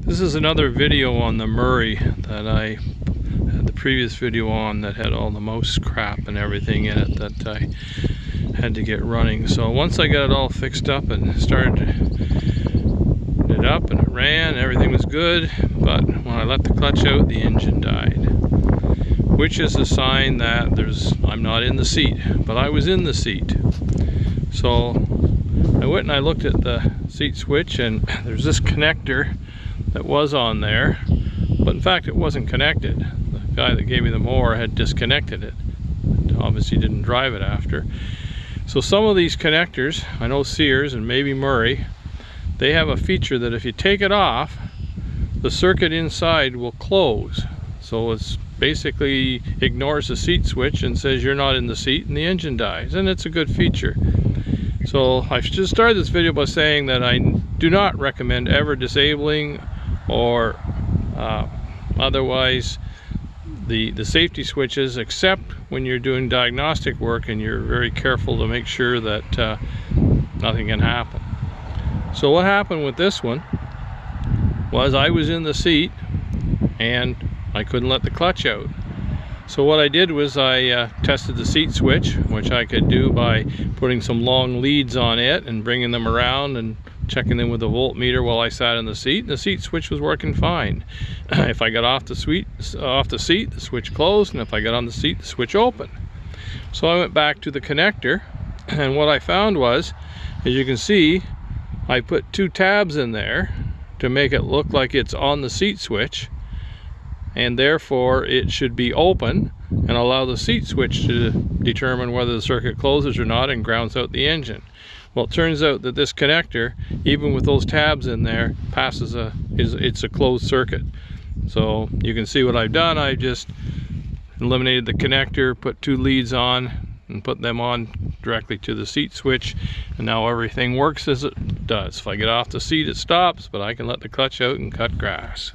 This is another video on the Murray that I had the previous video on that had all the mouse crap and everything in it that I had to get running. So once I got it all fixed up and started it up and it ran, everything was good, but when I let the clutch out, the engine died, which is a sign that I'm not in the seat, but I was in the seat. So I went and I looked at the seat switch, and there's this connector that was on there, but in fact it wasn't connected. The guy that gave me the mower had disconnected it. Obviously didn't drive it after. So some of these connectors, I know Sears and maybe Murray, they have a feature that if you take it off, the circuit inside will close. So it's basically ignores the seat switch and says you're not in the seat, and the engine dies, and it's a good feature. So I just started this video by saying that I do not recommend ever disabling or otherwise the safety switches, except when you're doing diagnostic work and you're very careful to make sure that nothing can happen. So what happened with this one was I was in the seat and I couldn't let the clutch out. So what I did was I tested the seat switch, which I could do by putting some long leads on it and bringing them around and checking them with a voltmeter while I sat in the seat. And the seat switch was working fine. If I got off the seat, the switch closed, and if I got on the seat, the switch opened. So I went back to the connector, and what I found was, as you can see, I put two tabs in there to make it look like it's on the seat switch, and therefore it should be open and allow the seat switch to determine whether the circuit closes or not and grounds out the engine. Well, it turns out that this connector, even with those tabs in there, it's a closed circuit. So you can see what I've done. I just eliminated the connector, put two leads on, and put them on directly to the seat switch, and now everything works as it does. If I get off the seat, it stops, but I can let the clutch out and cut grass.